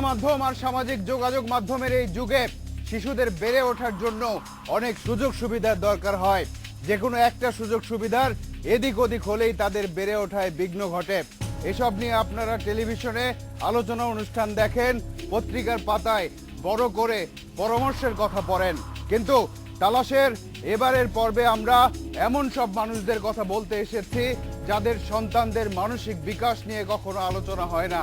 গণমাধ্যম আর সামাজিক যোগাযোগ মাধ্যমের এই যুগে শিশুদের বেড়ে ওঠার জন্য অনেক সুযোগ সুবিধার দরকার হয়। যে কোনো একটা সুযোগ সুবিধার এদিক ওদিক হলেই তাদের বেড়ে ওঠায় বিঘ্ন ঘটে। এসব নিয়ে আপনারা টেলিভিশনে আলোচনা অনুষ্ঠান দেখেন, পত্রিকার পাতায় বড় করে পরামর্শের কথা পড়েন, কিন্তু তালাশের এবারের পর্বে আমরা এমন সব মানুষদের কথা বলতে এসেছি যাদের সন্তানদের মানসিক বিকাশ নিয়ে কখনো আলোচনা হয় না,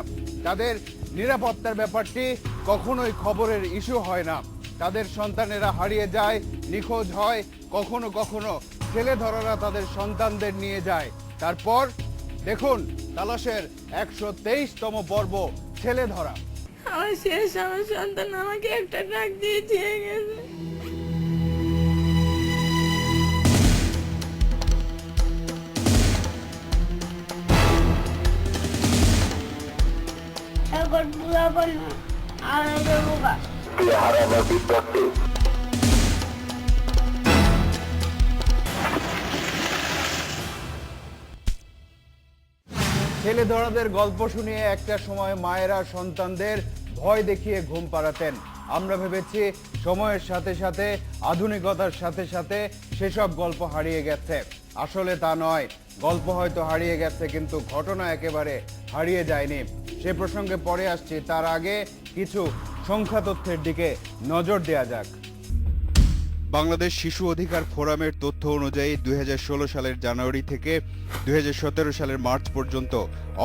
তাদের নিরাপত্তার ব্যাপারটি কখনোই খবরের ইস্যু হয় না, তাদের সন্তানেরা হারিয়ে যায়, নিখোঁজ হয়, কখনো কখনো ছেলেধরারা তাদের সন্তানদের নিয়ে যায়। তারপর দেখুন তালাশের 123তম পর্ব, ছেলে ধরা। আমার শেষ, আমার সন্তান আমাকে একটা ডাক দিয়ে দিয়ে গেছে। এখন পুরা বলল আর দেবো ছেলে ধরাদের গল্প শুনিয়ে একটা সময় মায়েরা সন্তানদের ভয় দেখিয়ে ঘুম পাড়াতেন। আমরা ভেবেছি সময়ের সাথে সাথে, আধুনিকতার সাথে সাথে সেসব গল্প হারিয়ে গেছে। আসলে তা নয়, গল্প হয়তো হারিয়ে গেছে কিন্তু ঘটনা একেবারে হারিয়ে যায়নি। সে প্রসঙ্গে পরে আসছি, তার আগে কিছু সংখ্যা তথ্যের দিকে নজর দেওয়া যাক। বাংলাদেশ শিশু অধিকার ফোরামের তথ্য অনুযায়ী 2016 সালের জানুয়ারি থেকে 2017 সালের মার্চ পর্যন্ত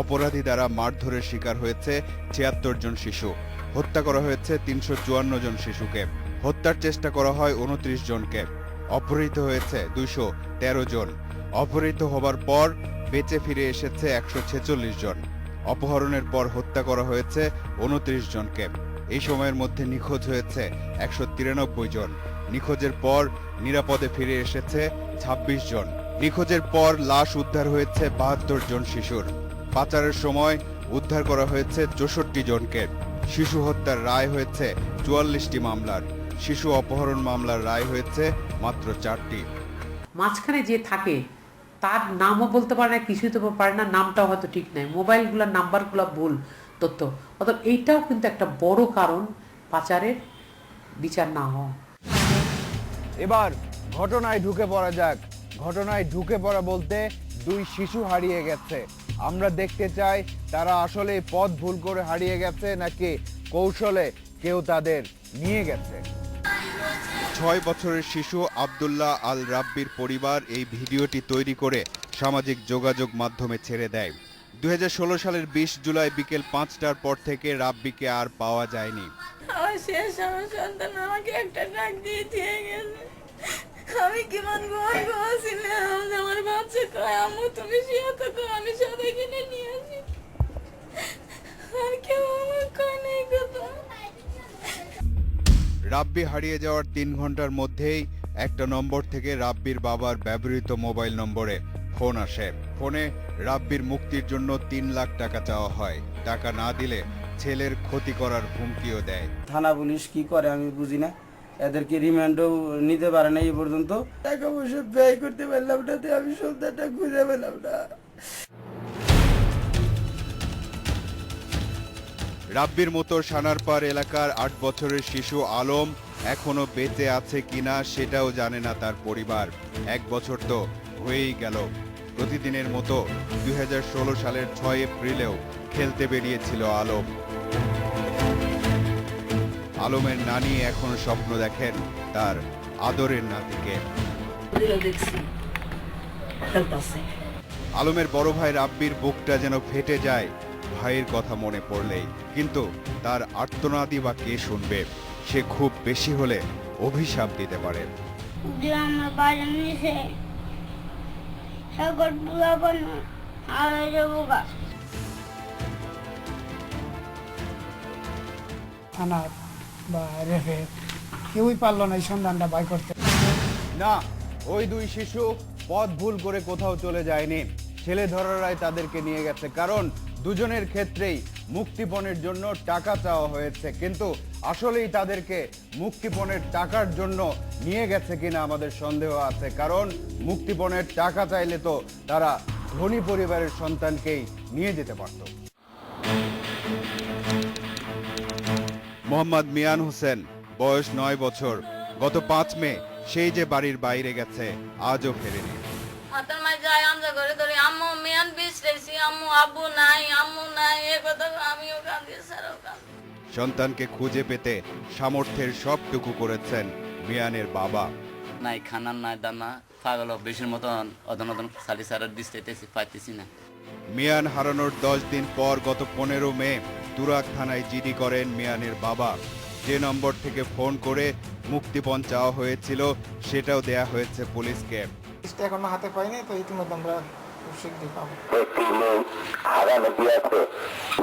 অপরাধী দ্বারা মারধরের শিকার হয়েছে 76 জন শিশু। হত্যা করা হয়েছে 354 জন শিশুকে। হত্যার চেষ্টা করা হয় 29 জনকে। অপহৃত হয়েছে 213 জন। অপহৃত হবার পর বেঁচে ফিরে এসেছে 146 জন। অপহরণের পর হত্যা করা হয়েছে 29 জনকে। এই সময়ের মধ্যে নিখোঁজ হয়েছে 193 জন। নিখোঁজের পর নিরাপদে ফিরে এসেছে 26 জন। নিখোঁজের পর লাশ উদ্ধার হয়েছে 72 জন শিশুর। পাচারের সময় উদ্ধার করা হয়েছে 64 জনকে। শিশু হত্যার রায় হয়েছে 44টি মামলার। শিশু অপহরণ মামলার রায় হয়েছে মাত্র 4টি। মাঝখানে যে থাকে তার নামও বলতে পারে না, কিছুই তো পারে না, নামটাও হয়তো ঠিক নাই, মোবাইলগুলোর নাম্বারগুলো ভুল তথ্য, অর্থাৎ এইটাও কিন্তু একটা বড় কারণ পাচারের বিচার না হওয়া। এবার ঘটনায় ঢুকে পড়া যাক। ঘটনায় ঢুকে পড়া বলতে 2 শিশু হারিয়ে গেছে। আমরা দেখতে চাই তারা আসলে পথ ভুল করে হারিয়ে গেছে নাকি কৌশলে কেউ তাদের নিয়ে গেছে। 6 বছরের শিশু আব্দুল্লাহ আল রাব্বির পরিবার এই ভিডিওটি তৈরি করে সামাজিক যোগাযোগ মাধ্যমে ছেড়ে দেয়। 2016 সালের 20 জুলাই বিকেল 5টার পর থেকে রাব্বিকে আর পাওয়া যায়নি। আমার শেষ, আমার সন্তান আমাকে একটা ডাক দিয়ে দিয়ে গেছে। আমি কেমন ঘুমাচ্ছিলাম, আমার বাচ্চা কয় আম্মু তুমি শুয়ে থাকো, আমি সবাই কিনে নিয়ে আসি। আর কেউ আমার কয় নেই কথা। রাব্বি হারিয়ে যাওয়ার 3 ঘন্টার মধ্যেই একটা নম্বর থেকে রাব্বির বাবার ব্যবহৃত মোবাইল নম্বরে ফোন আসে। ফোনে রাব্বির মুক্তির জন্য 3 লাখ টাকা চাওয়া হয়। টাকা না দিলে ছেলের ক্ষতি করার হুমকিও দেয়। থানা পুলিশ কি করে আমি বুঝি না, এদেরকে রিমান্ডও নিতে পারে না এই পর্যন্ত। টাকা পয়সা ব্যয় করতে পারলাম না, আমি সন্তানটা খুঁজে পেলাম না। রাব্বির মতো সানারপাড় এলাকার 8 বছরের শিশু আলম এখনো বেঁচে আছে কিনা সেটাও জানে না তার পরিবার। 1 বছর তো হয়েই গেল। প্রতিদিনের মতো 2016 সালের 6 এপ্রিলেও খেলতে বেরিয়েছিল আলম। আলমের নানি এখন স্বপ্ন দেখেন তার আদরের নাতিকে। আলমের বড় ভাই রাব্বির বুকটা যেন ফেটে যায় ভাইয়ের কথা মনে পড়লেই, কিন্তু তার আর্তনাদি বা কে শুনবে? সে খুব বেশি হলে অভিশাপ দিতে পারে। আমার বাড়ি নিয়েছে এখন পুরা বলল আর দেবো থানা বা রেফে কেউই পারলো না এই সন্ধানটা বাই করতে। না, ওই 2 শিশু পথ ভুল করে কোথাও চলে যায়নি। ছেলে ধরারাই তাদেরকে নিয়ে গেছে, কারণ দুজনের ক্ষেত্রেই মুক্তিপণের জন্য টাকা চাওয়া হয়েছে। কিন্তু আসলেই তাদেরকে মুক্তিপণের টাকার জন্য নিয়ে গেছে কিনা আমাদের সন্দেহ আছে, কারণ মুক্তিপণের টাকা চাইলে তো তারা ধনী পরিবারের সন্তানকেই নিয়ে যেতে পারত। মোহাম্মদ মিয়ান হোসেন, বয়স 9 বছর। গত 5 মে সেই যে বাড়ির বাইরে গেছে, আজও ফেরেনি। হাতের মাঝে যায় আমরা ঘরে ধরে আম্মু মিয়ান বিশ্রেছি, আম্মু আব্বু নাই, আম্মু নাই, এ কথা আমিও কাঁদি, স্যারও কাঁদি। সন্তানকে খুঁজে পেতে সামর্থ্যের সবটুকু করেছেন মিয়ানের বাবা। নাই খানার নাই দানা, পাগল বেশির মতন অদন সালি সারার দিতেছি পাইতেছি না। মিয়ান হারানোর 10 দিন পর গত 15 মে তুরাগ থানায় জিডি করেন মিয়ানের বাবা। যে নম্বর থেকে ফোন করে মুক্তিপণ চাওয়া হয়েছিল সেটাও দেয়া হয়েছে পুলিশকে। লিস্টটা এখনো হাতে পাইনি, তো ইতিমধ্যে আমরা খুব শীঘ্রই পাবো। একটি মেয়ে হারানো গিয়েছে।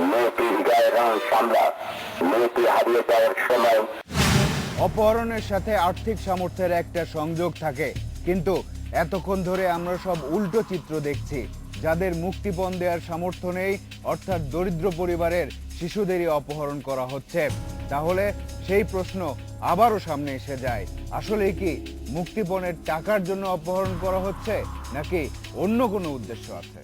মেয়েটির গায়ের রং সামলা। মেয়েটি হারিয়ে যাওয়ার সময় অপহরণের সাথে আর্থিক সামর্থ্যের একটা সংযোগ থাকে, কিন্তু এতক্ষণ ধরে আমরা সব উল্টো চিত্র দেখছি। যাদের মুক্তিপণ দেওয়ার সামর্থ্য নেই, অর্থাৎ দরিদ্র পরিবারের শিশুদেরই অপহরণ করা হচ্ছে। তাহলে সেই প্রশ্ন আবারও সামনে এসে যায়, আসলে কি মুক্তিপণের টাকার জন্য অপহরণ করা হচ্ছে, নাকি অন্য কোনো উদ্দেশ্য আছে?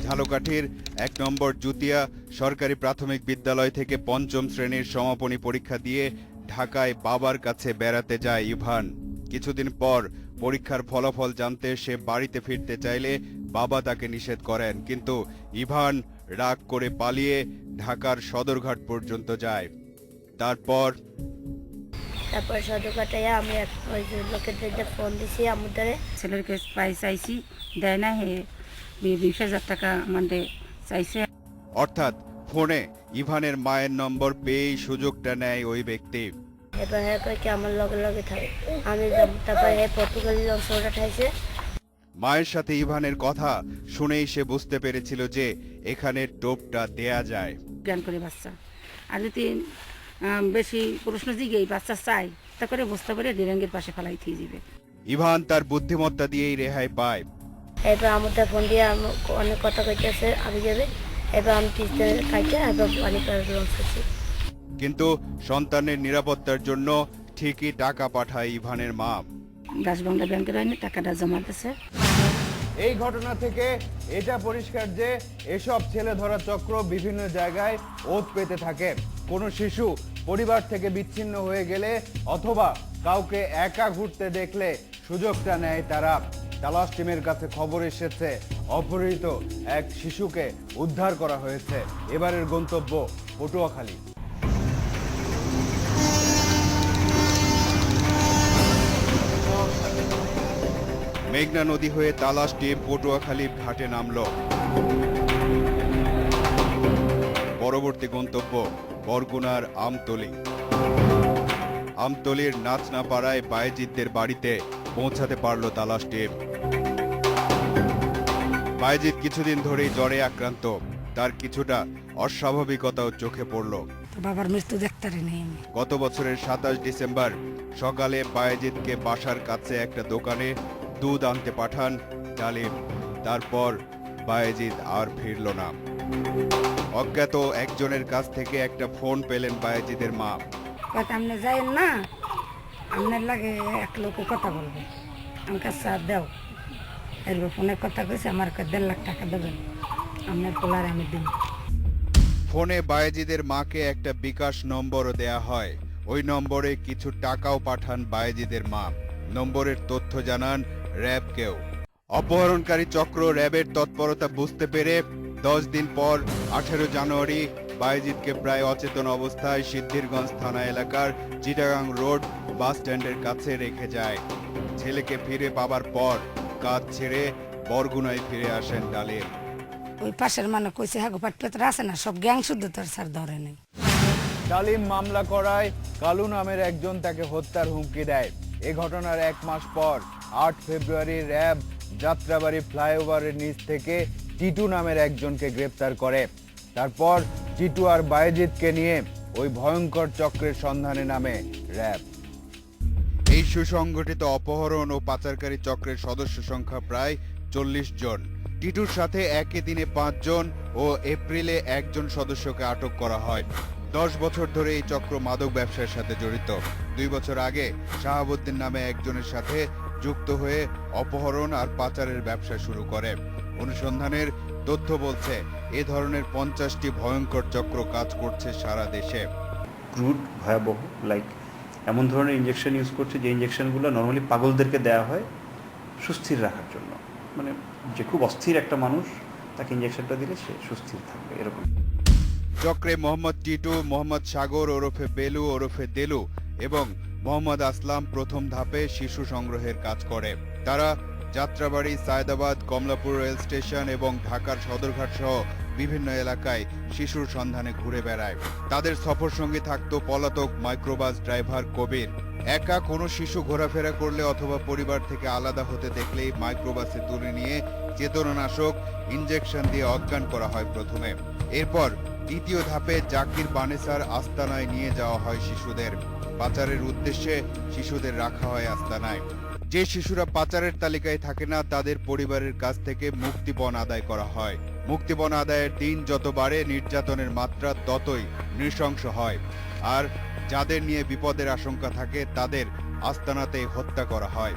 ঝালকাঠির 1 নম্বর জুতিয়া সরকারি প্রাথমিক বিদ্যালয় থেকে 5ম শ্রেণীর সমাপনী পরীক্ষা দিয়ে ঢাকায় বাবার কাছে বেড়াতে যায় ইভান। কিছুদিন পর পরীক্ষার ফলাফল জানতে সে বাড়িতে ফিরতে চাইলে বাবা তাকে নিষেধ করেন, কিন্তু ইভান রাগ করে পালিয়ে ঢাকার সদরঘাট পর্যন্ত যায়। তারপর সদরঘাটায় আমি ওই যে লোকের ফোন দিছি আমাদের ছেলের কাছে পাই চাইছি, দেয় না, হে 20,000 টাকা আমাদের চাইছে। অর্থাৎ ফোনে ইভানের মায়ের নম্বর পেয়েই সুযোগটা নেয় ওই ব্যক্তি। এবার হ্যাঁ কয় কি আমার লগে লগে থাকে, আমি তারপর হ্যাঁ পর্তুগালি অংশটা ঠাইছে। মায়ের সাথে ইভানের কথা শুনেই সে বুঝতে পেরেছিল যে এখানে টোপটা দেয়া যায়। জ্ঞান করে বাচ্চা, আর যদি বেশি প্রশ্ন জিগেই বাচ্চা চাই, তা করে বুঝতে পারে ডিরেঙ্গের পাশে ফেলাই দিয়ে যাবে। ইভান তার বুদ্ধিমত্তা দিয়েই রেহাই পায়। এবার আমাদের ফোন দিয়ে অনেক কথা কইতেছে আমি যাবে, এবার আমি পিছতে খাইতে এবার অনেক লঞ্চ করছি। কিন্তু সন্তানের নিরাপত্তার জন্য ঠিকই টাকা পাঠায় ইভানের মা। গাছবাংলা ব্যাংকের হয়নি, টাকাটা জমা দিয়েছে। এই ঘটনা থেকে এটা পরিষ্কার যে এসব ছেলে ধরা চক্র বিভিন্ন জায়গায় ওত পেতে থাকে। কোনো শিশু পরিবার থেকে বিচ্ছিন্ন হয়ে গেলে অথবা কাউকে একা ঘুরতে দেখলে সুযোগটা নেয় তারা। তালাশ টিমের কাছে খবর এসেছে অপহৃত এক শিশুকে উদ্ধার করা হয়েছে। এবারের গন্তব্য পটুয়াখালী। মেঘনা নদী হয়ে তালাশ টিম পটুয়াখালী ঘাটে নামল। পরবর্তী গন্তব্য বরগুনার আমতলী। আমতলীর নাচনাপাড়ায় বায়েজিদদের বাড়িতে পৌঁছাতে পারল তালাশ টিম। বায়েজিদ কিছুদিন ধরেই জ্বরে আক্রান্ত, তার কিছুটা অস্বাভাবিকতাও চোখে পড়ল। বাবার মৃত্যু দেখতে নেই। গত বছরের 27 ডিসেম্বর সকালে বায়েজিদকে বাসার কাছে একটা দোকানে দুধ আনতে পাঠান ডালিম। তারপর বায়েজিদ আর ফিরল না। অজ্ঞাত একজনের কাছ থেকে একটা ফোন পেলেন বায়েজিদের মা। আপনি যাইন না, আপনার লাগে এক লোক কথা বলবে, আমার কাছে দেও। এরপর ফোনে কথা কইছে, আমার 1.5 লাখ টাকা দেবেন, আপনার পোলার আমি দিন। ফোনে বায়েজিদের মাকে একটা বিকাশ নম্বরও দেয়া হয়। ওই নম্বরে কিছু টাকাও পাঠান বায়েজিদের মা। নম্বরের তথ্য জানান র্যাবকেও। অপহরণকারী চক্র র্যাবের তৎপরতা বুঝতে পেরে 10 দিন পর 18 জানুয়ারি বায়েজিদকে প্রায় অচেতন অবস্থায় সিদ্ধিরগঞ্জ থানা এলাকার চিটাগাং রোড বাস স্ট্যান্ডের কাছে রেখে যায়। ছেলেকে ফিরে পাবার পর কাজ ছেড়ে বরগুনায় ফিরে আসেন ডালিম। ওই পাশের মানে কইছে হ্যাঁ গোপাট পেতরা আছে না, সব গ্যাং শুদ্ধ তোর স্যার ধরে নেই। ডালিম মামলা করায় কালু নামের একজন তাকে হত্যার হুমকি দেয়। এ ঘটনার 1 মাস পর 8 ফেব্রুয়ারি র্যাব যাত্রাবাড়ি ফ্লাইওভারের নিচ থেকে টিটু নামের একজনকে গ্রেপ্তার করে। তারপর টিটু আর বায়েজিদকে নিয়ে ওই ভয়ঙ্কর চক্রের সন্ধানে নামে র্যাব। এই সুসংগঠিত অপহরণ ও পাচারকারী চক্রের সদস্য সংখ্যা প্রায় 40 জন। টিটুর সাথে একই দিনে 5 জন ও এপ্রিলে 1 জন সদস্যকে আটক করা হয়। 10 বছর ধরে এই চক্র মাদক ব্যবসার সাথে জড়িত। 2 বছর আগে শাহাবুদ্দিন নামে একজনের সাথে যুক্ত হয়ে অপহরণ আর পাচারের ব্যবসা শুরু করে। অনুসন্ধানের তথ্য বলছে এ ধরনের 50টি ভয়ঙ্কর চক্র কাজ করছে সারা দেশে। ক্রুড, ভয়াবহ, লাইক এমন ধরনের ইঞ্জেকশন ইউজ করছে যে ইঞ্জেকশনগুলো নর্মালি পাগলদেরকে দেওয়া হয় সুস্থির রাখার জন্য। মানে যে খুব অস্থির একটা মানুষ, তাকে ইঞ্জেকশনটা দিলে সে সুস্থির থাকবে, এরকম। চক্রে মোহাম্মদ টিটু, মোহাম্মদ সাগর ওরফে বেলু ওরফে দেলু এবং মোহাম্মদ আসলাম প্রথম ধাপে শিশু সংগ্রহের কাজ করে। তারা যাত্রাবাড়ি, সায়দাবাদ, কমলাপুর রেল স্টেশন এবং ঢাকার সদরঘাট সহ বিভিন্ন এলাকায় শিশুর সন্ধানে ঘুরে বেড়ায়। তাদের সফর সঙ্গী থাকতো পলাতক মাইক্রোবাস ড্রাইভার কবির। একা কোনো শিশু ঘোরাফেরা করলে অথবা পরিবার থেকে আলাদা হতে দেখলেই মাইক্রোবাসে তুলে নিয়ে চেতনানাশক ইনজেকশন দিয়ে অজ্ঞান করা হয় প্রথমে। এরপর দ্বিতীয় ধাপে জাকির বানেসার আস্তানায় নিয়ে যাওয়া হয় শিশুদের। পাচারের উদ্দেশ্যে শিশুদের রাখা হয় আস্তানায়। যে শিশুরা পাচারের তালিকায় থাকে না তাদের পরিবারের কাছ থেকে মুক্তিপণ আদায় করা হয়। মুক্তিপণ আদায়ের দিন যত বাড়ে নির্যাতনের মাত্রা ততই নৃশংস হয়। আর যাদের নিয়ে বিপদের আশঙ্কা থাকে তাদের আস্তানাতেই হত্যা করা হয়।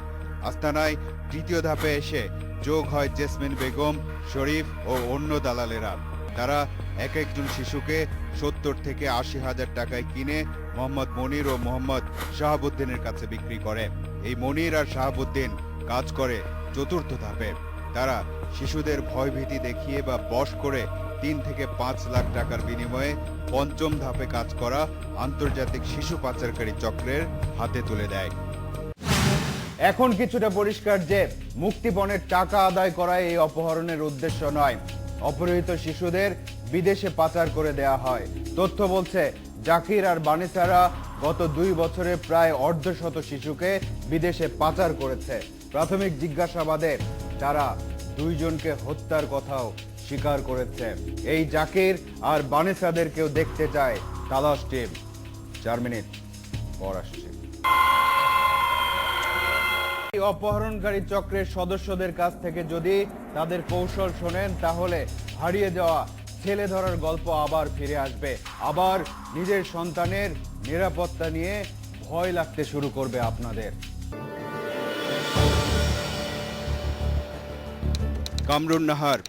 আস্তানায় তৃতীয় ধাপে এসে যোগ হয় জেসমিন বেগম, শরীফ ও অন্য দালালেরা। তারা এক একজন শিশুকে 70 থেকে 80 হাজার টাকায় কিনে মোহাম্মদ মনির ও মোহাম্মদ শাহাবুদ্দিনের কাছে বিক্রি করে। এই মনির আর শাহাবুদ্দিন কাজ করে চতুর্থ ধাপে। তারা শিশুদের ভয়ভীতি দেখিয়ে বা বশ করে 3 থেকে 5 লাখ টাকার বিনিময়ে পঞ্চম ধাপে কাজ করা আন্তর্জাতিক শিশু পাচারকারী চক্রের হাতে তুলে দেয়। এখন কিছুটা পরিষ্কার যে মুক্তিপণের টাকা আদায় করা এই অপহরণের উদ্দেশ্য নয়। অপহৃত শিশুদের বিদেশে পাচার করে দেয়া হয়। তথ্য বলছে জাকির আর বানেসারা গত 2 বছরে প্রায় অর্ধশত শিশুকে বিদেশে পাচার করেছে। প্রাথমিক জিজ্ঞাসাবাদে তারা 2 জনকে হত্যার কথাও স্বীকার করেছে। এই জাকির আর বানেসাদেরকেও দেখতে চায় তালাশ টিম। 4 মিনিট পর আসছে। অপহরণকারী চক্রের সদস্যদের কাছ থেকে যদি তাদের কৌশল শোনেন তাহলে হারিয়ে যাওয়া ছেলে ধরার গল্প আবার ফিরে আসবে। আবার নিজের সন্তানের নিরাপত্তা নিয়ে ভয় লাগতে শুরু করবে আপনাদের। Kamrun Nahar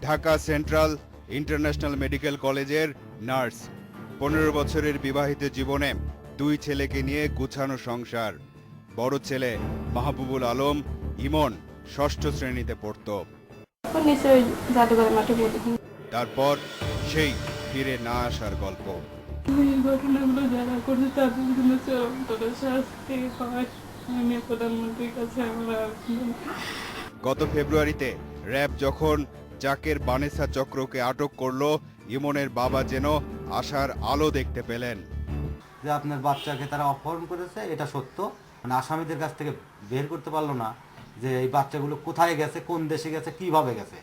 Dhaka central international medical কলেজের নার্স। 15 বছরের বিবাহিত জীবনে 2 ছেলেকে নিয়ে গুছানো সংসার। বড় ছেলে মাহবুবুল আলম ইমন 6ষ্ঠ শ্রেণীতে পড়তো। তারপর সেই ফিরে না আসার গল্প। ঘটনাগুলো যারা করছে তাদের জন্য চরমতর শাস্তি হয়। আমি প্রধানমন্ত্রীর কাছে গত ফেব্রুয়ারিতে র্যাব যখন জাকের বানেসা চক্রকে আটক করলো, ইমনের বাবা যেন আশার আলো দেখতে পেলেন। যে আপনার বাচ্চাকে তারা অপহরণ করেছে এটা সত্য, মানে আসামিদের কাছ থেকে বের করতে পারলো না যে এই বাচ্চাগুলো কোথায় গেছে, কোন দেশে গেছে, কিভাবে গেছে।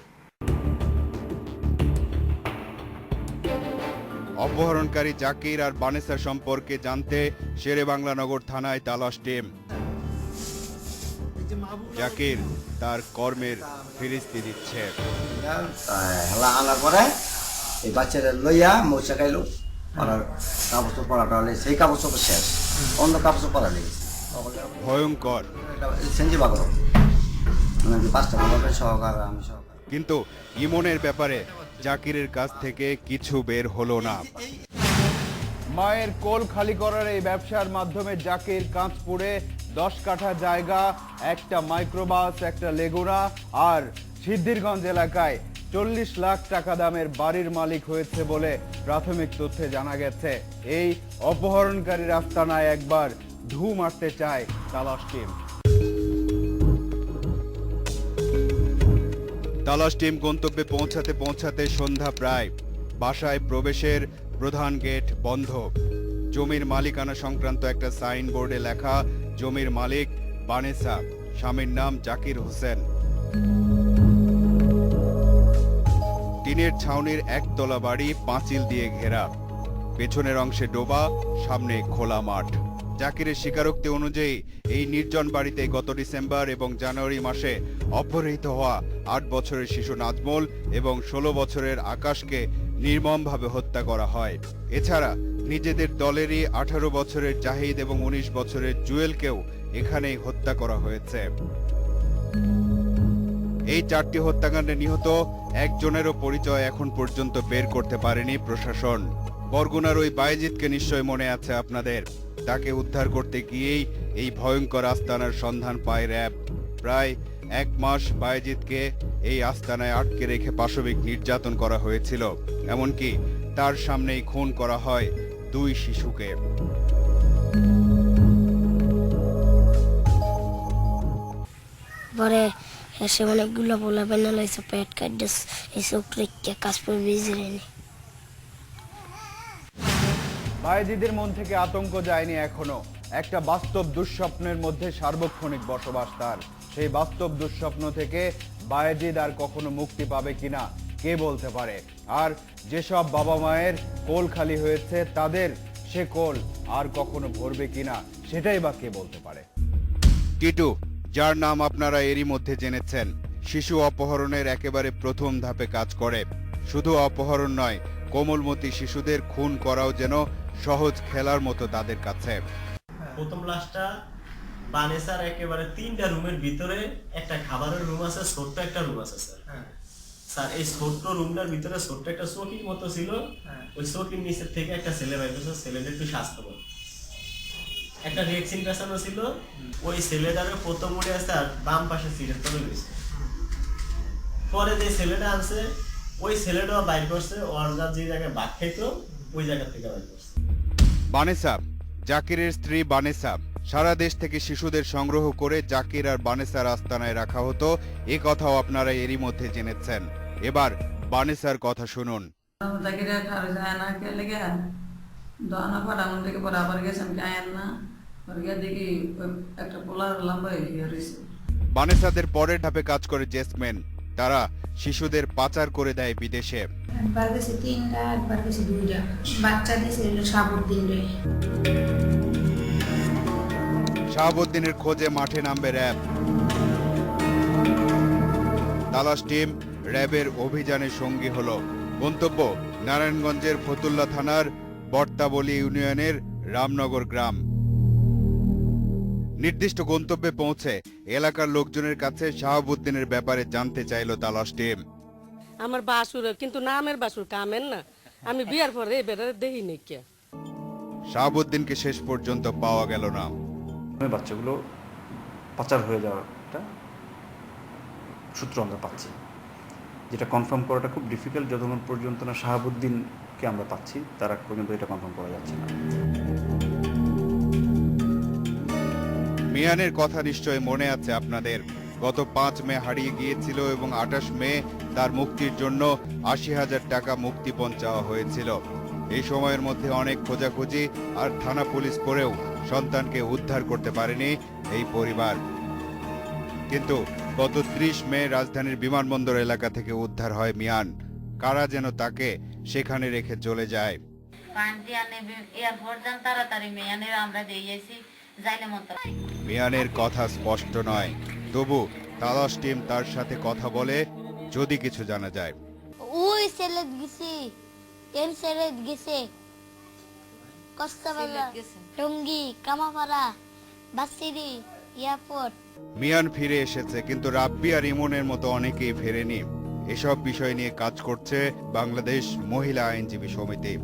অপহরণকারী জাকির আর বানেসা সম্পর্কে জানতে শেরেবাংলানগর থানায় তালাশ টিম। জাকির তার কর্মের ফিরিস্তি দিচ্ছে। হেলা আনার পরে এই বাচ্চাটা লইয়া মৌসা খাইলো, আর কাপড় পরাটা হলে সেই কাপড় চোপড় শেষ, অন্য কাপড় পরা নেই। ভয়ঙ্কর সেঞ্জি বাগর মানে 5টা বাগরের সহকার, আমি সহকার। কিন্তু ইমনের ব্যাপারে জাকিরের কাছ থেকে কিছু বের হলো না। মায়ের কোল খালি করার এই ব্যবসার মাধ্যমে জাকির কাঁচপুরে 10 কাঠা জায়গা, একটা মাইক্রোবাস, একটা লেগুনা আর সিদ্ধিরগঞ্জ এলাকায় 40 লাখ টাকা দামের বাড়ির মালিক হয়েছে বলে প্রাথমিক তথ্যে জানা গেছে। এই অপহরণকারীর আস্তানায় একবার ঢু মারতে চায় তালাশ টিম। তালাশ টিম গন্তব্যে পৌঁছাতে পৌঁছাতে সন্ধ্যা প্রায়। বাসায় প্রবেশের প্রধান গেট বন্ধ। জমির মালিকানা সংক্রান্ত একটা সাইনবোর্ডে লেখা জমির মালিক বানেসা, স্বামীর নাম জাকির হোসেন। টিনের ছাউনির একতলা বাড়ি, পাঁচিল দিয়ে ঘেরা, পেছনের অংশে ডোবা, সামনে খোলা মাঠ। জাকিরের স্বীকারোক্তি অনুযায়ী এই নির্জন বাড়িতে গত ডিসেম্বর এবং জানুয়ারি মাসে অপহৃত হওয়া 8 বছরের শিশু নাজমুল এবং 16 বছরের আকাশকে নির্মমভাবে হত্যা করা হয়। এছাড়া নিজেদের দলেরই 18 বছরের জাহিদ এবং 19 বছরের জুয়েলকেও এখানেই হত্যা করা হয়েছে। এই 4টি হত্যাকাণ্ডে নিহত একজনেরও পরিচয় এখন পর্যন্ত বের করতে পারেনি প্রশাসন। বরগুনার ওই বায়েজিদকে নিশ্চয় মনে আছে আপনাদের। তাকে উদ্ধার করতে গিয়েই এই ভয়ঙ্কর আস্তানার সন্ধান পায় র্যাব। প্রায় 1 মাস বায়েজিদকে এই আস্তানায় আটকে রেখে পাশবিক নির্যাতন করা হয়েছিল। এমনকি তার সামনেই খুন করা হয় 2 শিশুকে। পরে এসে অনেকগুলো বলে বেনাল হয়েছে, পেট কাটে এই চোখ রেখে কাজ করে বেজিয়ে বায়েজিদের মন থেকে আতঙ্ক যায়নি এখনো। একটা বাস্তব দুঃস্বপ্নের মধ্যে সার্বক্ষণিক বসবাস তার। সেই বাস্তব দুঃস্বপ্ন থেকে বায়েজিদ আর কখনো মুক্তি পাবে কিনা কে বলতে পারে। আর যেসব বাবা মায়ের কোল খালি হয়েছে তাদের সে কোল আর কখনো ভরবে কিনা সেটাই বা কে বলতে পারে। টিটু, যার নাম আপনারা এরই মধ্যে জেনেছেন, শিশু অপহরণের একেবারে প্রথম ধাপে কাজ করে। শুধু অপহরণ নয়, কোমলমতি শিশুদের খুন করাও যেন সহজ খেলার মতো তাদের কাছে। প্রথম লাশটা বানেসার একেবারে 3টা রুমের ভিতরে একটা খাবারের রুম আছে, ছোট্ট একটা রুম আছে স্যার। স্যার এই ছোট্ট রুমটার ভিতরে ছোট্ট একটা চৌকির মতো ছিল। ওই চৌকির নিচের থেকে একটা ছেলে বাইরেছে, ছেলেটা একটু স্বাস্থ্যবান, একটা ভ্যাকসিন পেছানো ছিল। ওই ছেলেটারে প্রথম উঠে আসছে আর বাম পাশে সিটের তলে রয়েছে। পরে যে ছেলেটা আনছে ওই ছেলেটাও বাইর করছে, ওর যে জায়গায় ভাত খাইতো ওই জায়গা থেকে বাইর করছে। বানেসা, জাকিরের স্ত্রী বানেসা, সারা দেশ থেকে শিশুদের সংগ্রহ করে জাকির আর বানেসার আস্তানায় রাখা হতো, এ কথাও আপনারা এরই মধ্যে জেনেছেন। এবার বানেসার কথা শুনুন। বানেসাদের পরের ধাপে কাজ করে জেসমেন। তারা শিশুদের পাচার করে দেয় বিদেশে। একবার গেছে 3টা, একবার গেছে 2টা। বাচ্চা দিয়েছে শাহাবুদ্দিন রে। শাহাবুদ্দিনের খোঁজে মাঠে নামবে র্যাব। তালাশ টিম র্যাবের অভিযানে সঙ্গী হলো। গন্তব্য নারায়ণগঞ্জের ফতুল্লা থানার বর্তাবলী ইউনিয়নের রামনগর গ্রাম। নির্দিষ্ট গন্তব্যে পৌঁছে এলাকার লোকজনের কাছে শাহাবুদ্দিনের ব্যাপারে জানতে চাইল তালাশ টিম। আমার বাসুর কিন্তু নামের বাসুর কামের না, আমি বিয়ার পরে এবারে দেখিনি কে। শাহাবুদ্দিনকে শেষ পর্যন্ত পাওয়া গেল না। বাচ্চাগুলো পাচার হয়ে যাওয়াটা সূত্র আমরা পাচ্ছি, যেটা কনফার্ম করাটা খুব ডিফিকাল্ট। যতক্ষণ পর্যন্ত না শাহাবুদ্দিনকে আমরা পাচ্ছি তার আগ পর্যন্ত এটা কনফার্ম করা যাচ্ছে না। মিয়ানের কথা নিশ্চয় মনে আছে আপনাদের। গত 5 মে হারিয়ে গিয়েছিল এবং 28 মে তার মুক্তির জন্য 80,000 টাকা মুক্তিপণ চাওয়া হয়েছিল। এই সময়ের মধ্যে অনেক খোঁজাখুঁজি আর থানা পুলিশ করেও সন্তানকে উদ্ধার করতে পারেনি এই পরিবার। কিন্তু গত 30 মে রাজধানীর বিমানবন্দর এলাকা থেকে উদ্ধার হয় মিয়ান। কারা যেন তাকে সেখানে রেখে চলে যায়। মিয়ানের কথা স্পষ্ট নয়, তবু তালাশ টিম তার সাথে কথা বলে যদি কিছু জানা যায়। ওই ছেলে গেছে, কেন ছেলে গেছে, কষ্টবালা, টঙ্গী, কামাপাড়া, বাসিরি, এয়ারপোর্ট। মিয়ান ফিরে এসেছে, কিন্তু রাব্বি আর ইমনের মতো অনেকেই ফেরেনি। এসব বিষয় নিয়ে কাজ করছে বাংলাদেশ মহিলা আইনজীবী সমিতি।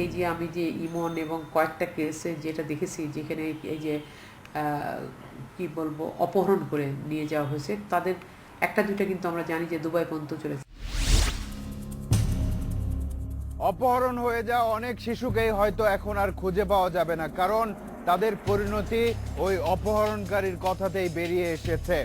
এই যে আমি যে ইমন এবং কয়েকটা কেসে যেটা দেখেছি, যেখানে এই যে কি বলবো অপহরণ করে নিয়ে যাওয়া হয়েছে, তাদের 1-2টা কিন্তু আমরা জানি যে দুবাই পর্যন্ত চলেছে। অপহরণ হয়ে যাওয়া অনেক শিশুকেই হয়তো এখন আর খুঁজে পাওয়া যাবে না, কারণ তাদের পরিণতি ওই অপহরণকারীর কথাতেই বেরিয়ে এসেছে।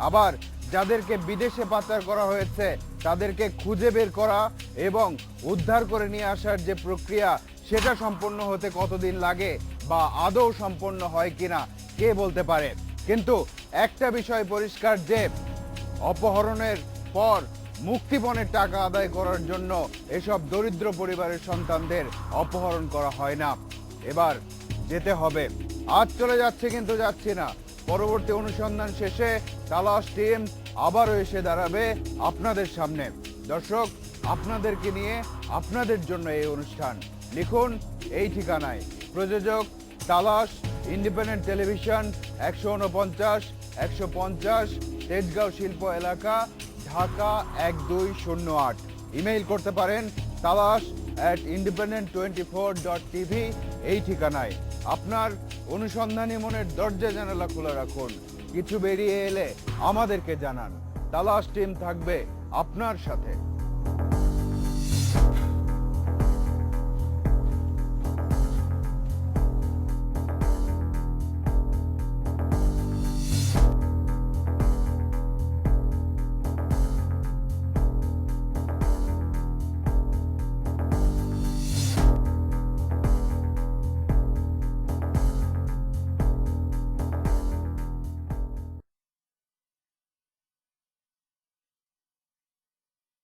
আবার যাদেরকে বিদেশে পাচার করা হয়েছে তাদেরকে খুঁজে বের করা এবং উদ্ধার করে নিয়ে আসার যে প্রক্রিয়া, সেটা সম্পন্ন হতে কতদিন লাগে বা আদৌ সম্পন্ন হয় কিনা কে বলতে পারে। কিন্তু একটা বিষয় পরিষ্কার যে অপহরণের পর মুক্তিপণের টাকা আদায় করার জন্য এসব দরিদ্র পরিবারের সন্তানদের অপহরণ করা হয় না। এবার যেতে হবে। আজ চলে যাচ্ছে কিন্তু যাচ্ছি না। পরবর্তী অনুসন্ধান শেষে তালাশ টিম আবারও এসে দাঁড়াবে আপনাদের সামনে। দর্শক, আপনাদেরকে নিয়ে আপনাদের জন্য এই অনুষ্ঠান। লিখুন এই ঠিকানায়। প্রযোজক তালাশ, ইন্ডিপেন্ডেন্ট টেলিভিশন, 149, 150, তেজগাঁও শিল্প এলাকা, ঢাকা 1208। ইমেইল করতে পারেন talash@independent24.tv এই ঠিকানায়। আপনার অনুসন্ধানী মনের দরজা জানালা খোলা রাখুন। কিছু বেরিয়ে এলে আমাদেরকে জানান। তালাশ টিম থাকবে আপনার সাথে।